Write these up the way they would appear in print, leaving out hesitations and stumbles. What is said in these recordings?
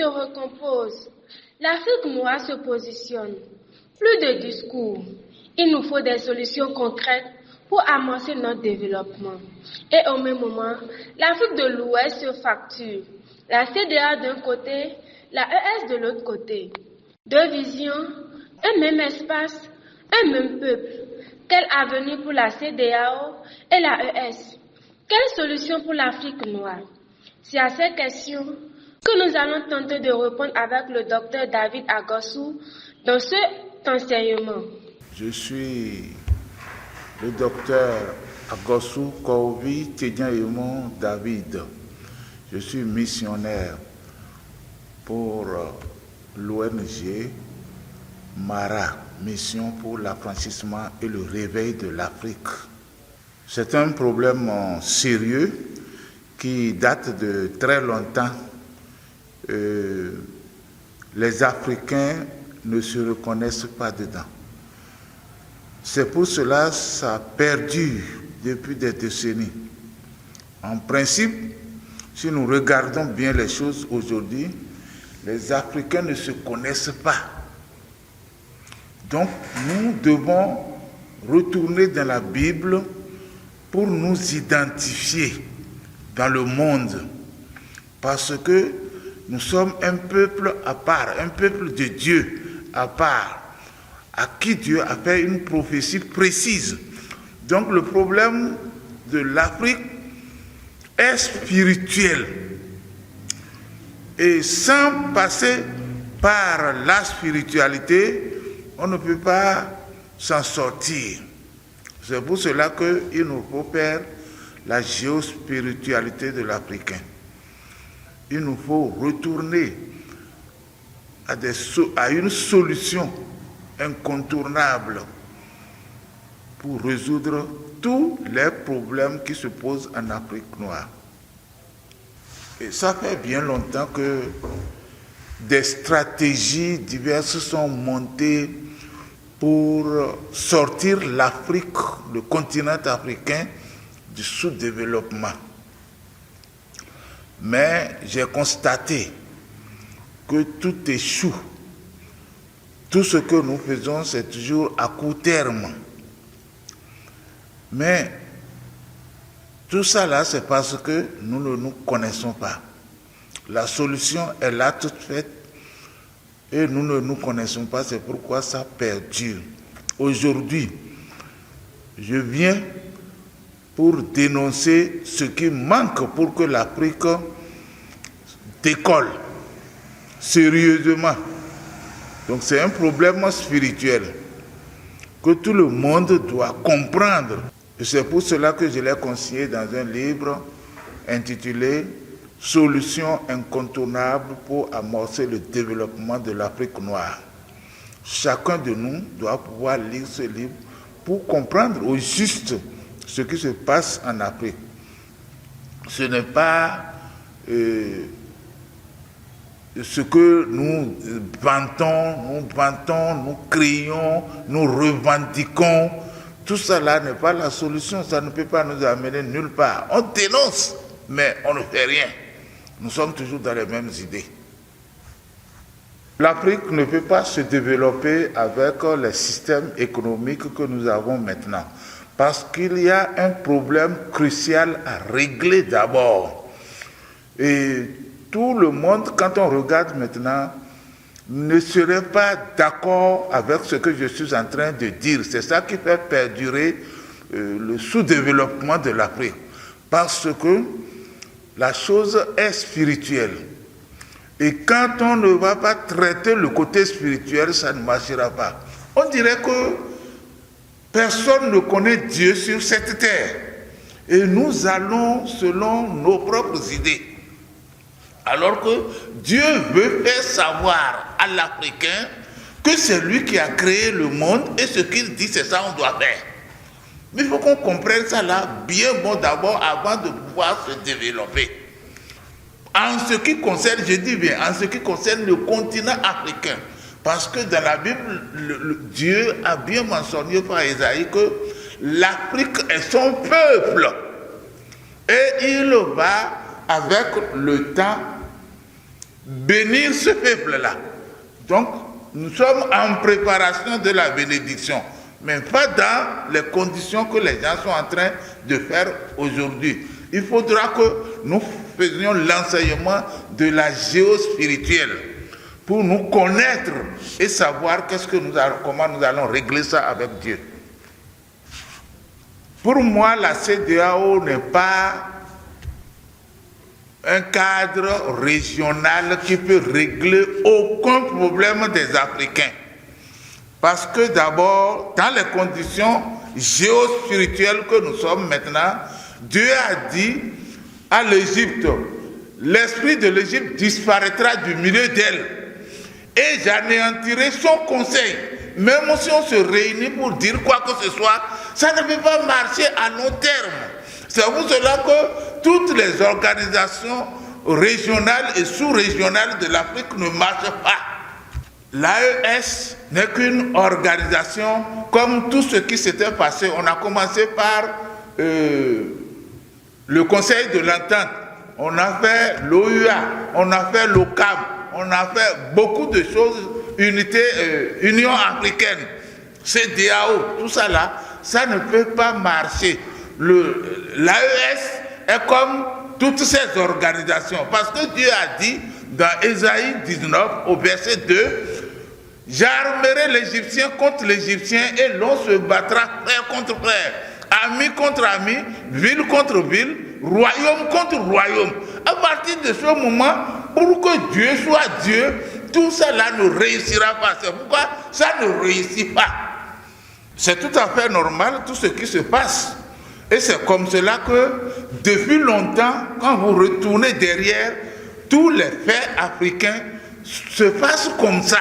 recompose. L'Afrique noire se positionne. Plus de discours. Il nous faut des solutions concrètes pour amorcer notre développement. Et au même moment, l'Afrique de l'Ouest se fracture. La CEDEAO d'un côté, la ES de l'autre côté. Deux visions, un même espace, un même peuple. Quel avenir pour la CEDEAO et la ES? Quelle solution pour l'Afrique noire? C'est à ces questions que nous allons tenter de répondre avec le docteur David Agossou dans cet enseignement. Je suis le docteur Agossou Kouvi Tedian David. Je suis missionnaire pour l'ONG MARA, Mission pour l'affranchissement et le réveil de l'Afrique. C'est un problème sérieux qui date de très longtemps. Les Africains ne se reconnaissent pas dedans. C'est pour cela que ça perdure depuis des décennies. En principe, si nous regardons bien les choses aujourd'hui, les Africains ne se connaissent pas. Donc, nous devons retourner dans la Bible pour nous identifier dans le monde. Parce que nous sommes un peuple à part, un peuple de Dieu à part, à qui Dieu a fait une prophétie précise. Donc le problème de l'Afrique est spirituel. Et sans passer par la spiritualité, on ne peut pas s'en sortir. C'est pour cela qu'il nous faut faire la géospiritualité de l'Africain. Il nous faut retourner à une solution incontournable pour résoudre tous les problèmes qui se posent en Afrique noire. Et ça fait bien longtemps que des stratégies diverses sont montées pour sortir l'Afrique, le continent africain, du sous-développement. Mais j'ai constaté que tout échoue. Tout ce que nous faisons, c'est toujours à court terme. Mais tout ça là, c'est parce que nous ne nous connaissons pas. La solution est là toute faite et nous ne nous connaissons pas, c'est pourquoi ça perdure. Aujourd'hui, je viens pour dénoncer ce qui manque pour que l'Afrique décolle sérieusement. Donc c'est un problème spirituel que tout le monde doit comprendre. Et c'est pour cela que je l'ai conseillé dans un livre intitulé « Solutions incontournables pour amorcer le développement de l'Afrique noire ». Chacun de nous doit pouvoir lire ce livre pour comprendre au juste ce qui se passe en Afrique. Ce n'est pas ce que nous vantons, nous crions, nous revendiquons. Tout cela n'est pas la solution, ça ne peut pas nous amener nulle part. On dénonce, mais on ne fait rien. Nous sommes toujours dans les mêmes idées. L'Afrique ne peut pas se développer avec les systèmes économiques que nous avons maintenant. Parce qu'il y a un problème crucial à régler d'abord. Et tout le monde, quand on regarde maintenant, ne serait pas d'accord avec ce que je suis en train de dire. C'est ça qui fait perdurer le sous-développement de l'Afrique. Parce que la chose est spirituelle. Et quand on ne va pas traiter le côté spirituel, ça ne marchera pas. On dirait que personne ne connaît Dieu sur cette terre. Et nous allons selon nos propres idées. Alors que Dieu veut faire savoir à l'Africain que c'est lui qui a créé le monde et ce qu'il dit, c'est ça qu'on doit faire. Mais il faut qu'on comprenne ça là bien bon d'abord avant de pouvoir se développer. En ce qui concerne, je dis bien, en ce qui concerne le continent africain, parce que dans la Bible, Dieu a bien mentionné par Isaïe que l'Afrique est son peuple. Et il va, avec le temps, bénir ce peuple-là. Donc, nous sommes en préparation de la bénédiction, mais pas dans les conditions que les gens sont en train de faire aujourd'hui. Il faudra que nous faisions l'enseignement de la géospirituelle pour nous connaître et savoir comment nous allons régler ça avec Dieu. Pour moi, la CEDEAO n'est pas un cadre régional qui peut régler aucun problème des Africains. Parce que d'abord, dans les conditions géospirituelles que nous sommes maintenant, Dieu a dit à l'Égypte, l'esprit de l'Égypte disparaîtra du milieu d'elle et j'anéantirai son conseil. Même si on se réunit pour dire quoi que ce soit, ça ne peut pas marcher à long terme. C'est pour cela que toutes les organisations régionales et sous-régionales de l'Afrique ne marchent pas. L'AES n'est qu'une organisation comme tout ce qui s'était passé. On a commencé par le Conseil de l'Entente, on a fait l'OUA, on a fait l'OCAM, on a fait beaucoup de choses, Union africaine, CEDEAO, tout ça là, ça ne peut pas marcher. L'AES est comme toutes ces organisations, parce que Dieu a dit dans Ésaïe 19 au verset 2, j'armerai l'Égyptien contre l'Égyptien et l'on se battra frère contre frère, ami contre ami, ville contre ville, royaume contre royaume. À partir de ce moment, pour que Dieu soit Dieu, tout cela ne réussira pas. C'est pourquoi ça ne réussit pas. C'est tout à fait normal tout ce qui se passe. Et c'est comme cela que depuis longtemps, quand vous retournez derrière, tous les faits africains se passent comme ça.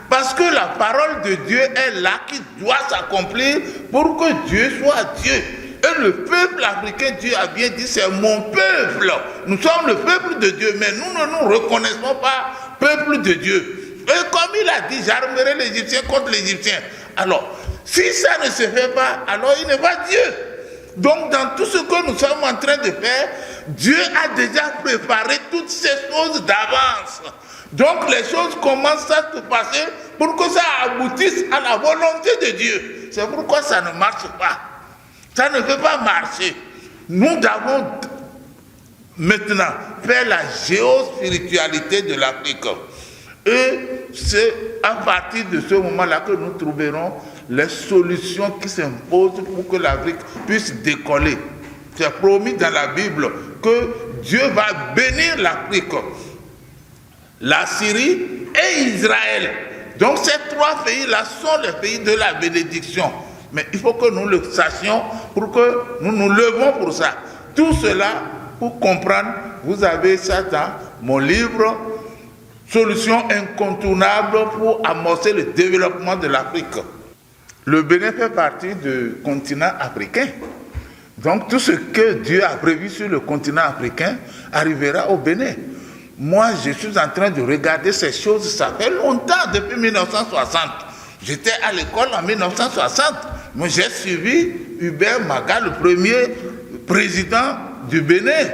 Parce que la parole de Dieu est là qui doit s'accomplir pour que Dieu soit Dieu. Et le peuple africain, Dieu a bien dit, c'est mon peuple. Nous sommes le peuple de Dieu, mais nous ne nous reconnaissons pas peuple de Dieu. Et comme il a dit, j'armerai l'Égyptien contre l'Égyptien. Alors, si ça ne se fait pas, alors il n'est pas Dieu. Donc, dans tout ce que nous sommes en train de faire, Dieu a déjà préparé toutes ces choses d'avance. Donc, les choses commencent à se passer pour que ça aboutisse à la volonté de Dieu. C'est pourquoi ça ne marche pas. Ça ne peut pas marcher. Nous devons maintenant faire la géospiritualité de l'Afrique. Et c'est à partir de ce moment-là que nous trouverons les solutions qui s'imposent pour que l'Afrique puisse décoller. C'est promis dans la Bible que Dieu va bénir l'Afrique, la Syrie et Israël. Donc ces trois pays-là sont les pays de la bénédiction. Mais il faut que nous le sachions pour que nous nous levons pour ça. Tout cela, pour comprendre, vous avez ça dans mon livre « Solutions incontournables pour amorcer le développement de l'Afrique ». Le Bénin fait partie du continent africain. Donc tout ce que Dieu a prévu sur le continent africain arrivera au Bénin. Moi, je suis en train de regarder ces choses, ça fait longtemps, depuis 1960. J'étais à l'école en 1960. Moi, j'ai suivi Hubert Maga, le premier président du Bénin.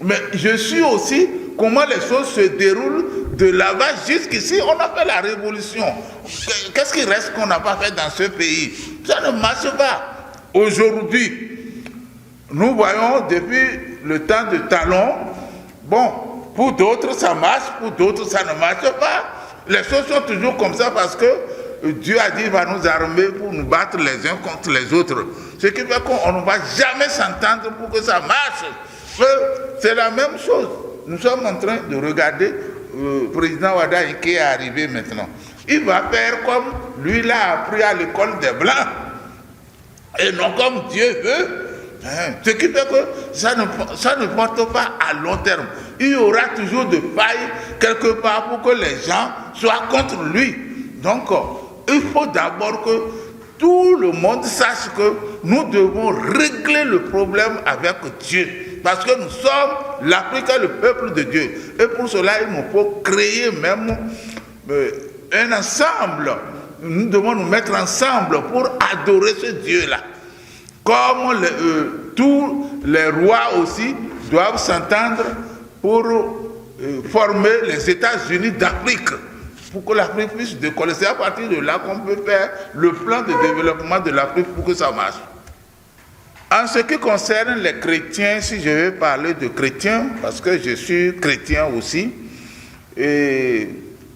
Mais je suis aussi comment les choses se déroulent de là-bas jusqu'ici. On a fait la révolution. Qu'est-ce qui reste qu'on n'a pas fait dans ce pays? Ça ne marche pas. Aujourd'hui, nous voyons depuis le temps de Talon, bon, pour d'autres ça marche, pour d'autres ça ne marche pas. Les choses sont toujours comme ça parce que Dieu a dit qu'il va nous armer pour nous battre les uns contre les autres. Ce qui fait qu'on ne va jamais s'entendre pour que ça marche. C'est la même chose. Nous sommes en train de regarder le président Wada qui est arrivé maintenant. Il va faire comme lui l'a appris à l'école des Blancs. Et non comme Dieu veut. Ce qui fait que ça ne porte pas à long terme. Il y aura toujours de failles quelque part pour que les gens soient contre lui. Donc, il faut d'abord que tout le monde sache que nous devons régler le problème avec Dieu. Parce que nous sommes l'Afrique, le peuple de Dieu. Et pour cela, il nous faut créer même un ensemble. Nous devons nous mettre ensemble pour adorer ce Dieu-là. Comme tous les rois aussi doivent s'entendre pour former les États-Unis d'Afrique pour que l'Afrique puisse décoller. C'est à partir de là qu'on peut faire le plan de développement de l'Afrique pour que ça marche. En ce qui concerne les chrétiens, si je vais parler de chrétiens, parce que je suis chrétien aussi, et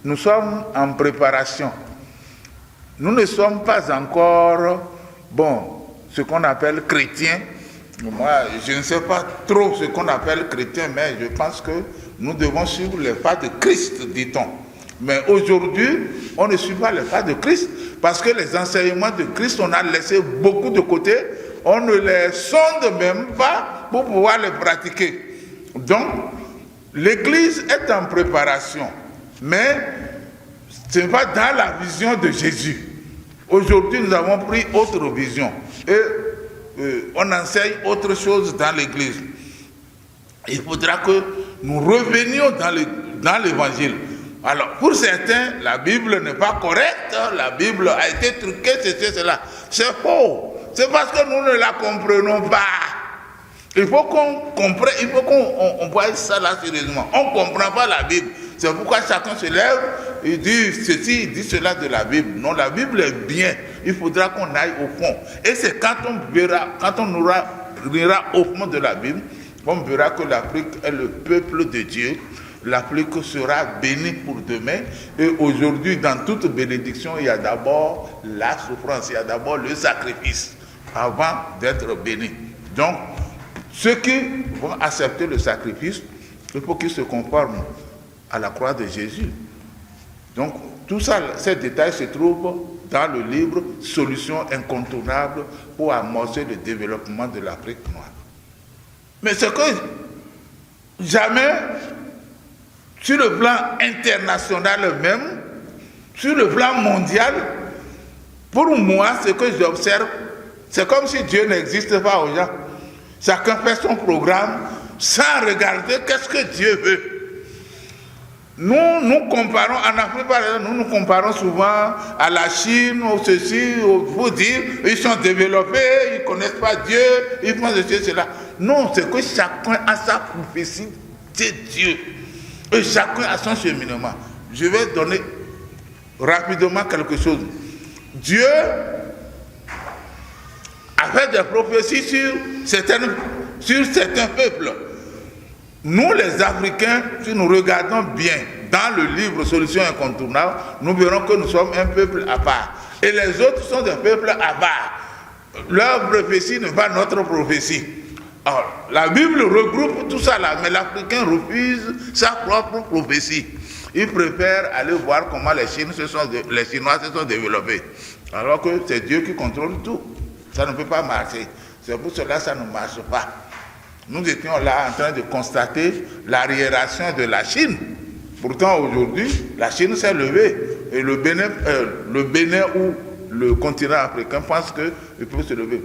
nous sommes en préparation. Nous ne sommes pas encore, ce qu'on appelle chrétiens. Moi, je ne sais pas trop ce qu'on appelle chrétien, mais je pense que nous devons suivre les pas de Christ, dit-on. Mais aujourd'hui, on ne suit pas les pas de Christ, parce que les enseignements de Christ, on a laissé beaucoup de côté, on ne les sonde même pas pour pouvoir les pratiquer. Donc, l'Église est en préparation, mais ce n'est pas dans la vision de Jésus. Aujourd'hui, nous avons pris autre vision et on enseigne autre chose dans l'Église. Il faudra que nous revenions dans l'Évangile. Alors, pour certains, la Bible n'est pas correcte, la Bible a été truquée, c'est cela. C'est faux. C'est parce que nous ne la comprenons pas. Il faut qu'on comprenne, il faut qu'on voie ça là sérieusement. On ne comprend pas la Bible. C'est pourquoi chacun se lève, il dit ceci, il dit cela de la Bible. Non, la Bible est bien. Il faudra qu'on aille au fond. Et c'est quand on verra, quand on ira au fond de la Bible, on verra que l'Afrique est le peuple de Dieu. L'Afrique sera bénie pour demain. Et aujourd'hui, dans toute bénédiction, il y a d'abord la souffrance, il y a d'abord le sacrifice avant d'être béni. Donc, ceux qui vont accepter le sacrifice, il faut qu'ils se conforment à la croix de Jésus. Donc, tout ça, ces détails se trouvent dans le livre « Solutions incontournables pour amorcer le développement de l'Afrique noire ». Mais c'est que jamais, sur le plan international même, sur le plan mondial, pour moi, ce que j'observe, c'est comme si Dieu n'existe pas aux gens. Chacun fait son programme sans regarder qu'est-ce que Dieu veut. Nous comparons, en Afrique par exemple, nous comparons souvent à la Chine, ou ceci, pour dire, ils sont développés, ils ne connaissent pas Dieu, ils font ceci, cela. Non, c'est que chacun a sa prophétie de Dieu. Et chacun a son cheminement. Je vais donner rapidement quelque chose. Dieu a fait des prophéties sur certains peuples. Nous, les Africains, si nous regardons bien dans le livre Solutions incontournables, nous verrons que nous sommes un peuple à part. Et les autres sont des peuples à part. Leur prophétie n'est pas notre prophétie. Alors, la Bible regroupe tout ça là, mais l'Africain refuse sa propre prophétie. Il préfère aller voir comment les Chinois se sont développés. Alors que c'est Dieu qui contrôle tout. Ça ne peut pas marcher. C'est pour cela que ça ne marche pas. Nous étions là en train de constater l'arriération de la Chine. Pourtant, aujourd'hui, la Chine s'est levée. Et le Bénin ou le continent africain pense qu'il peut se lever.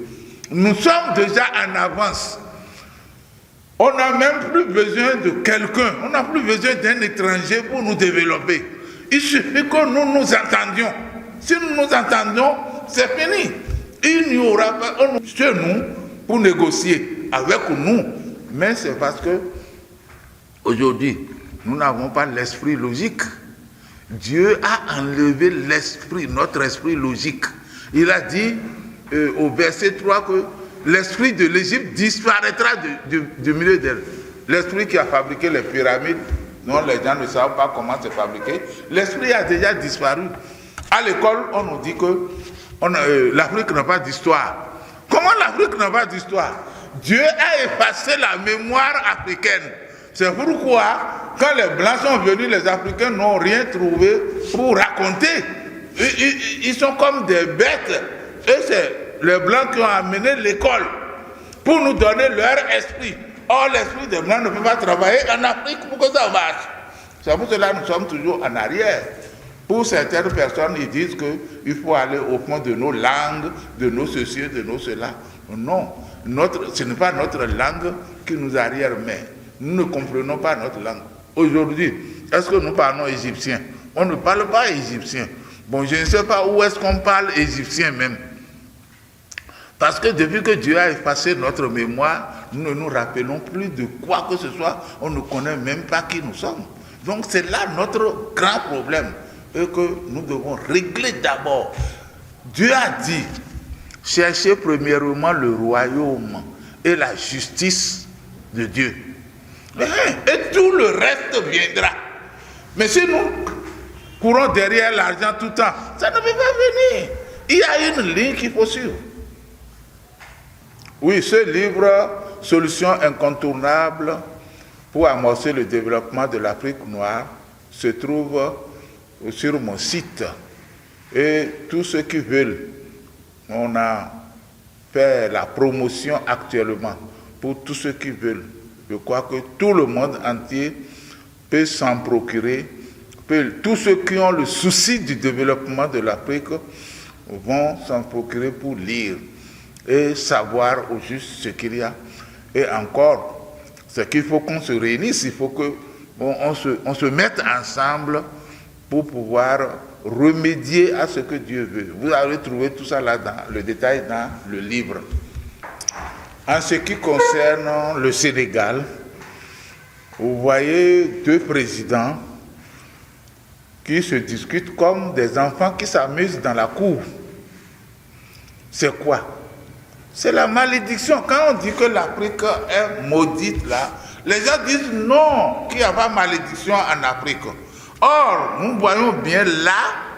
Nous sommes déjà en avance. On n'a même plus besoin de quelqu'un. On n'a plus besoin d'un étranger pour nous développer. Il suffit que nous nous entendions. Si nous nous entendons, c'est fini. Il n'y aura pas chez nous pour négocier avec nous. Mais c'est parce que aujourd'hui, nous n'avons pas l'esprit logique. Dieu a enlevé l'esprit, notre esprit logique. Il a dit au verset 3 que l'esprit de l'Égypte disparaîtra du milieu d'elle. L'esprit qui a fabriqué les pyramides, dont les gens ne savent pas comment c'est fabriqué, l'esprit a déjà disparu. À l'école, on nous dit que l'Afrique n'a pas d'histoire. Comment l'Afrique n'a pas d'histoire? Dieu a effacé la mémoire africaine. C'est pourquoi, quand les Blancs sont venus, les Africains n'ont rien trouvé pour raconter. Ils sont comme des bêtes. Et c'est les Blancs qui ont amené l'école pour nous donner leur esprit. Or, l'esprit des Blancs ne peut pas travailler en Afrique pour que ça marche. C'est pour cela que nous sommes toujours en arrière. Pour certaines personnes, ils disent qu'il faut aller au fond de nos langues, de nos ceci, de nos cela. Non, ce n'est pas notre langue qui nous arrière, mais nous ne comprenons pas notre langue. Aujourd'hui, est-ce que nous parlons égyptien? On ne parle pas égyptien. Bon, je ne sais pas où est-ce qu'on parle égyptien même. Parce que depuis que Dieu a effacé notre mémoire, nous ne nous rappelons plus de quoi que ce soit. On ne connaît même pas qui nous sommes. Donc c'est là notre grand problème et que nous devons régler d'abord. Dieu a dit, cherchez premièrement le royaume et la justice de Dieu. Et tout le reste viendra. Mais si nous courons derrière l'argent tout le temps, ça ne peut pas venir. Il y a une ligne qu'il faut suivre. Oui, ce livre, Solutions incontournables pour amorcer le développement de l'Afrique noire, se trouve sur mon site. Et tous ceux qui veulent, on a fait la promotion actuellement pour tous ceux qui veulent. Je crois que tout le monde entier peut s'en procurer. Tous ceux qui ont le souci du développement de l'Afrique vont s'en procurer pour lire et savoir au juste ce qu'il y a. Et encore, c'est qu'il faut qu'on se réunisse, il faut qu'on se mette ensemble pour pouvoir remédier à ce que Dieu veut. Vous allez trouver tout ça là dans le détail dans le livre. En ce qui concerne le Sénégal, vous voyez deux présidents qui se discutent comme des enfants qui s'amusent dans la cour. C'est quoi? C'est la malédiction. Quand on dit que l'Afrique est maudite là, les gens disent non, qu'il n'y a pas de malédiction en Afrique. Or, nous voyons bien là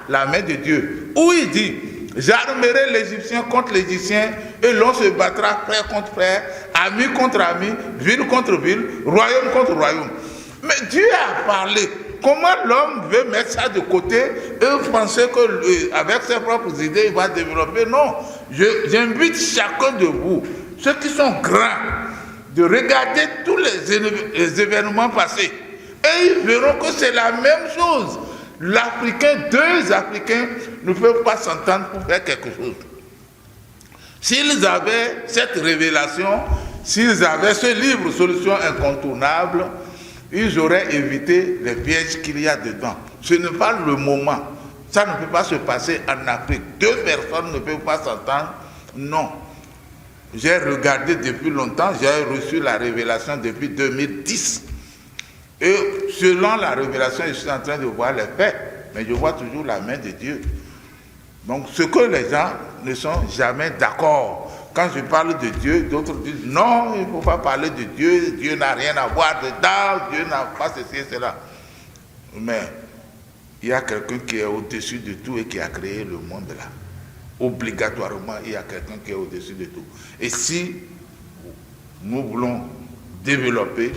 la main de Dieu, où il dit, j'armerai l'Égyptien contre l'Égyptien, et l'on se battra frère contre frère, ami contre ami, ville contre ville, royaume contre royaume. Mais Dieu a parlé. Comment l'homme veut mettre ça de côté et penser qu'avec ses propres idées, il va développer? Non. J'invite chacun de vous, ceux qui sont grands, de regarder tous les événements passés. Et ils verront que c'est la même chose. L'Africain, deux Africains ne peuvent pas s'entendre pour faire quelque chose. S'ils avaient cette révélation, s'ils avaient ce livre, Solutions incontournables, ils auraient évité les pièges qu'il y a dedans. Ce n'est pas le moment. Ça ne peut pas se passer en Afrique. Deux personnes ne peuvent pas s'entendre. Non. J'ai regardé depuis longtemps, j'ai reçu la révélation depuis 2010. Et selon la révélation, je suis en train de voir les faits. Mais je vois toujours la main de Dieu. Donc ce que les gens ne sont jamais d'accord. Quand je parle de Dieu, d'autres disent non, il ne faut pas parler de Dieu, Dieu n'a rien à voir dedans, Dieu n'a pas ceci et cela. Mais il y a quelqu'un qui est au-dessus de tout et qui a créé le monde là. Obligatoirement, il y a quelqu'un qui est au-dessus de tout. Et si nous voulons développer,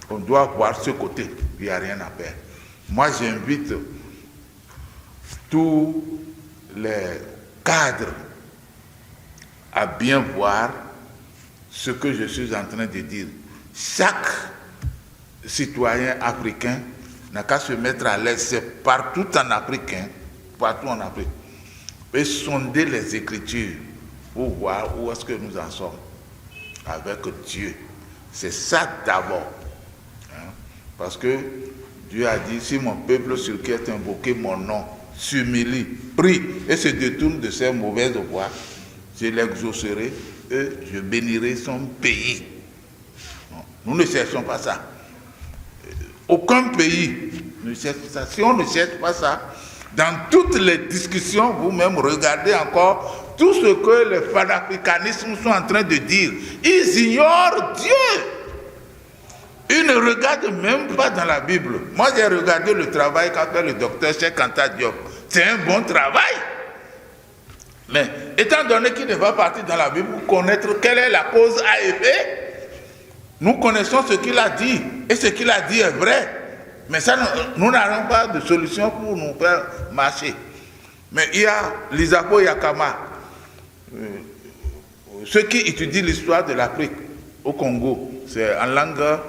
on doit voir ce côté, il n'y a rien à faire. Moi, j'invite tous les cadres à bien voir ce que je suis en train de dire. Chaque citoyen africain n'a qu'à se mettre à l'aise, c'est partout en Afrique, partout en Afrique, et sonder les Écritures pour voir où est-ce que nous en sommes avec Dieu. C'est ça d'abord. Parce que Dieu a dit, si mon peuple sur qui est invoqué mon nom s'humilie, prie et se détourne de ses mauvaises voies, je l'exaucerai et je bénirai son pays. Non, nous ne cherchons pas ça. Aucun pays ne cherche ça. Si on ne cherche pas ça, dans toutes les discussions, vous-même regardez encore tout ce que les panafricanismes sont en train de dire. Ils ignorent Dieu. Ils ne regardent même pas dans la Bible. Moi, j'ai regardé le travail qu'a fait le docteur Cheikh Anta Diop. C'est un bon travail. Mais étant donné qu'il ne va pas partir dans la Bible pour connaître quelle est la cause à effet, nous connaissons ce qu'il a dit. Et ce qu'il a dit est vrai. Mais ça, nous n'avons pas de solution pour nous faire marcher. Mais il y a l'Isapo Yakama, ceux qui étudient l'histoire de l'Afrique au Congo. C'est en langue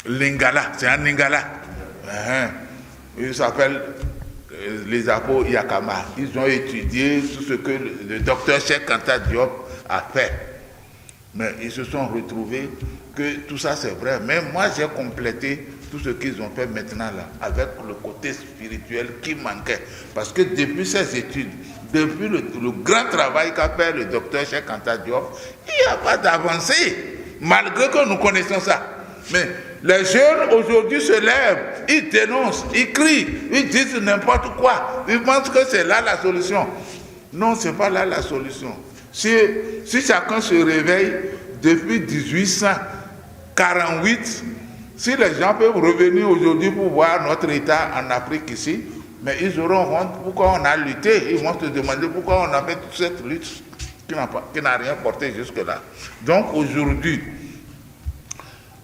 lingala, c'est en lingala. Ils s'appellent les Apo Yakama. Ils ont étudié tout ce que le docteur Cheikh Anta Diop a fait. Mais ils se sont retrouvés que tout ça c'est vrai. Mais moi j'ai complété tout ce qu'ils ont fait maintenant là, avec le côté spirituel qui manquait. Parce que depuis ces études, depuis le grand travail qu'a fait le docteur Cheikh Anta Diop, il n'y a pas d'avancée, malgré que nous connaissons ça. Mais les jeunes aujourd'hui se lèvent, ils dénoncent, ils crient, ils disent n'importe quoi. Ils pensent que c'est là la solution. Non, ce n'est pas là la solution. Si chacun se réveille depuis 1848, si les gens peuvent revenir aujourd'hui pour voir notre État en Afrique ici, mais ils auront honte pourquoi on a lutté. Ils vont se demander pourquoi on a fait toute cette lutte qui n'a rien porté jusque-là. Donc aujourd'hui,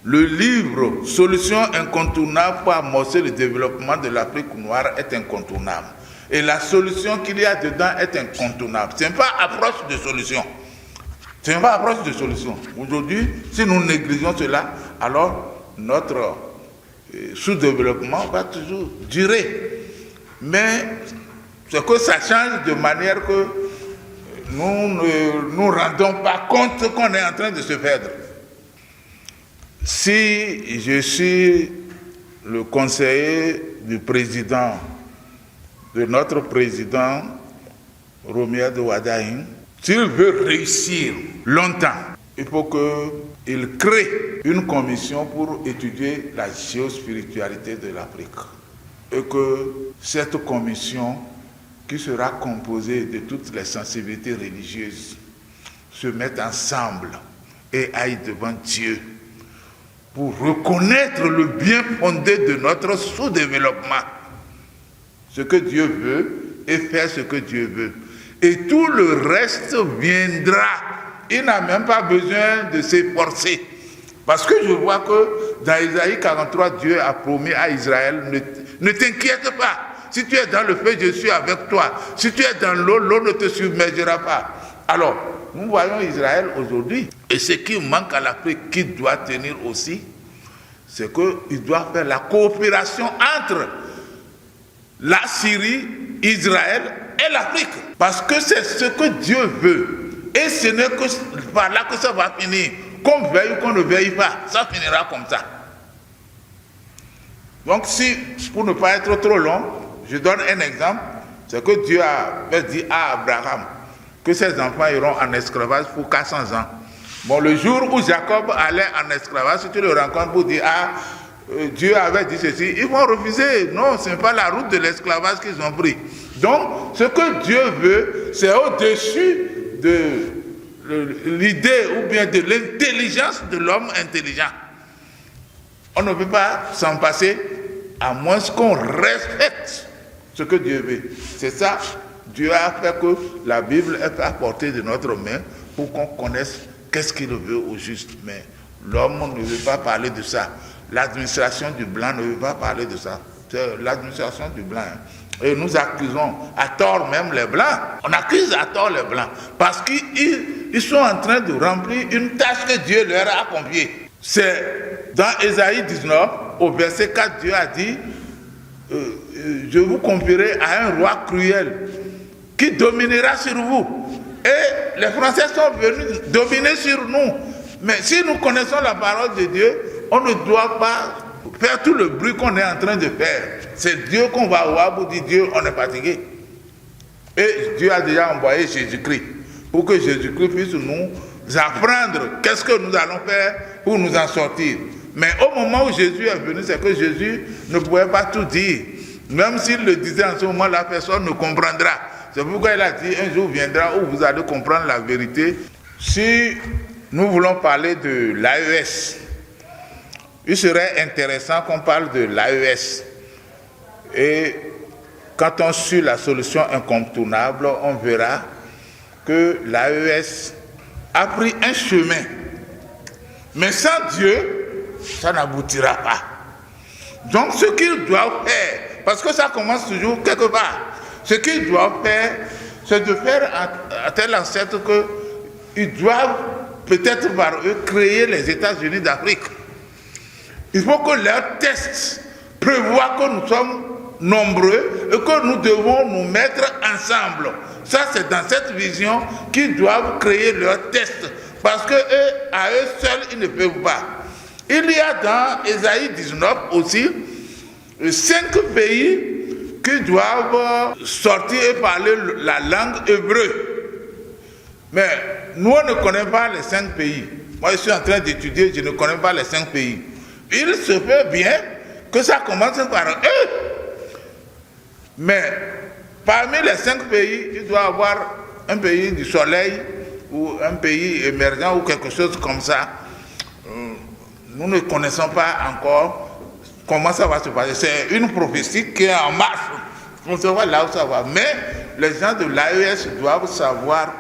le livre « Solutions incontournables pour amorcer le développement de l'Afrique noire » est incontournable. Et la solution qu'il y a dedans est incontournable. Ce n'est pas approche de solution. Ce n'est pas approche de solution. Aujourd'hui, si nous négligeons cela, alors notre sous-développement va toujours durer. Mais c'est que ça change de manière que nous ne nous rendons pas compte qu'on est en train de se perdre. Si je suis le conseiller du président, de notre président Romuald Wardini, s'il veut réussir longtemps, il faut qu'il crée une commission pour étudier la géospiritualité de l'Afrique. Et que cette commission, qui sera composée de toutes les sensibilités religieuses, se mette ensemble et aille devant Dieu pour reconnaître le bien fondé de notre sous-développement, ce que Dieu veut et faire ce que Dieu veut. Et tout le reste viendra. Il n'a même pas besoin de s'efforcer. Parce que je vois que dans Isaïe 43, Dieu a promis à Israël, ne t'inquiète pas. Si tu es dans le feu, je suis avec toi. Si tu es dans l'eau, l'eau ne te submergera pas. Alors, nous voyons Israël aujourd'hui. Et ce qui manque à l'Afrique, qui doit tenir aussi, c'est qu'il doit faire la coopération entre la Syrie, Israël et l'Afrique. Parce que c'est ce que Dieu veut. Et ce n'est que par là que ça va finir. Qu'on veuille ou qu'on ne veuille pas, ça finira comme ça. Donc si, pour ne pas être trop long, je donne un exemple. C'est que Dieu avait dit à Abraham que ses enfants iront en esclavage pour 400 ans. Bon, le jour où Jacob allait en esclavage, si tu le rencontres pour dire, Dieu avait dit ceci, ils vont refuser. Non, ce n'est pas la route de l'esclavage qu'ils ont pris. Donc, ce que Dieu veut, c'est au-dessus de l'idée ou bien de l'intelligence de l'homme intelligent. On ne peut pas s'en passer à moins qu'on respecte ce que Dieu veut. C'est ça, Dieu a fait que la Bible est à portée de notre main pour qu'on connaisse qu'est-ce qu'il veut au juste. Mais l'homme ne veut pas parler de ça. L'administration du blanc ne veut pas parler de ça. C'est l'administration du blanc. Et nous accusons à tort même les blancs. On accuse à tort les blancs parce qu'ils sont en train de remplir une tâche que Dieu leur a confiée. C'est dans Ésaïe 19, au verset 4, Dieu a dit je vous confierai à un roi cruel qui dominera sur vous. Et les Français sont venus dominer sur nous. Mais si nous connaissons la parole de Dieu, on ne doit pas faire tout le bruit qu'on est en train de faire. C'est Dieu qu'on va voir pour dire Dieu, on est fatigué. Et Dieu a déjà envoyé Jésus-Christ pour que Jésus-Christ puisse nous apprendre qu'est-ce que nous allons faire pour nous en sortir. Mais au moment où Jésus est venu, c'est que Jésus ne pouvait pas tout dire. Même s'il le disait en ce moment, la personne ne comprendra. C'est pourquoi il a dit, un jour viendra où vous allez comprendre la vérité. Si nous voulons parler de l'AES, il serait intéressant qu'on parle de l'AES. Et quand on suit la solution incontournable, on verra que l'AES a pris un chemin. Mais sans Dieu, ça n'aboutira pas. Donc ce qu'ils doivent faire, parce que ça commence toujours quelque part, ce qu'ils doivent faire, c'est de faire à tel ancêtre qu'ils doivent peut-être par eux créer les États-Unis d'Afrique. Il faut que leurs tests prévoient que nous sommes nombreux et que nous devons nous mettre ensemble. Ça, c'est dans cette vision qu'ils doivent créer leurs tests. Parce que eux, à eux seuls, ils ne peuvent pas. Il y a dans Ésaïe 19 aussi 5 pays qui doivent sortir et parler la langue hébreu. Mais nous, on ne connaît pas les 5 pays. Moi, je suis en train d'étudier, je ne connais pas les 5 pays. Il se peut bien que ça commence par eux. Mais parmi les 5 pays, il doit y avoir un pays du soleil ou un pays émergent ou quelque chose comme ça. Nous ne connaissons pas encore comment ça va se passer. C'est une prophétie qui est en marche. On se voit là où ça va. Mais les gens de l'AES doivent savoir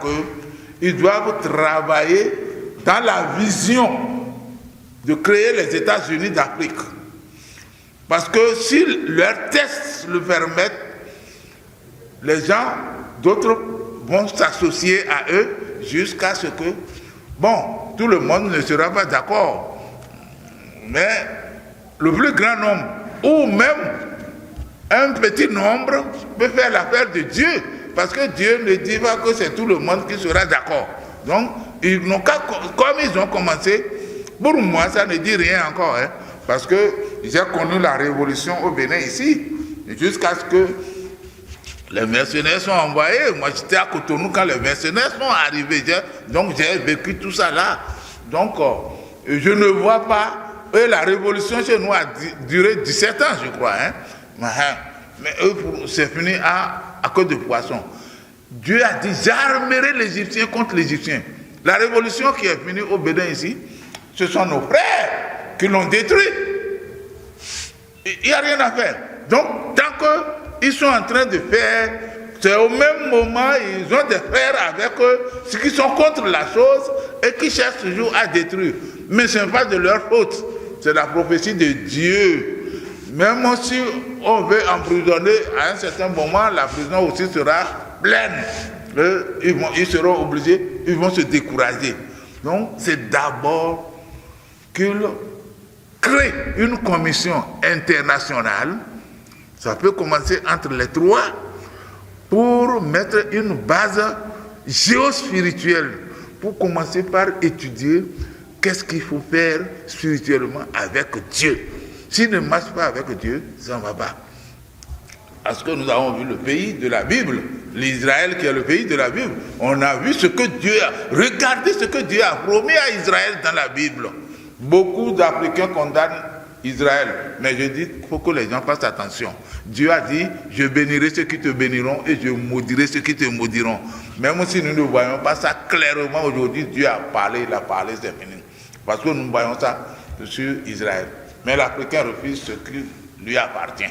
qu'ils doivent travailler dans la vision de créer les États-Unis d'Afrique. Parce que si leurs tests le permettent, les gens, d'autres vont s'associer à eux jusqu'à ce que, tout le monde ne sera pas d'accord. Mais le plus grand nombre, ou même un petit nombre, peut faire l'affaire de Dieu. Parce que Dieu ne dit pas que c'est tout le monde qui sera d'accord. Donc, ils n'ont qu'à, comme ils ont commencé, pour moi, ça ne dit rien encore. Parce que j'ai connu la révolution au Bénin ici, jusqu'à ce que les mercenaires sont envoyés. Moi, j'étais à Cotonou quand les mercenaires sont arrivés. Donc, j'ai vécu tout ça là. Donc, je ne vois pas. Et la révolution chez nous a duré 17 ans, je crois. Mais eux, c'est fini à cause de poissons. Dieu a dit, j'armerai l'Égyptien contre l'Égyptien. La révolution qui est finie au Bénin ici, ce sont nos frères qui l'ont détruit. Il n'y a rien à faire. Donc, tant qu'ils sont en train de faire, c'est au même moment, ils ont des frères avec eux, ceux qui sont contre la chose et qui cherchent toujours à détruire. Mais ce n'est pas de leur faute. C'est la prophétie de Dieu. Même si on veut emprisonner, à un certain moment, la prison aussi sera pleine. Ils seront obligés, ils vont se décourager. Donc, c'est d'abord qu'ils créent une commission internationale. Ça peut commencer entre les 3 pour mettre une base géospirituelle, pour commencer par étudier qu'est-ce qu'il faut faire spirituellement avec Dieu. S'il ne marche pas avec Dieu, ça ne va pas. Parce que nous avons vu le pays de la Bible, l'Israël qui est le pays de la Bible. On a vu ce que Dieu a... Regardez ce que Dieu a promis à Israël dans la Bible. Beaucoup d'Africains condamnent Israël. Mais je dis qu'il faut que les gens fassent attention. Dieu a dit, je bénirai ceux qui te béniront et je maudirai ceux qui te maudiront. Même si nous ne voyons pas ça clairement aujourd'hui, Dieu a parlé, il a parlé, c'est fini. Parce que nous voyons ça sur Israël. Mais l'Africain refuse ce qui lui appartient.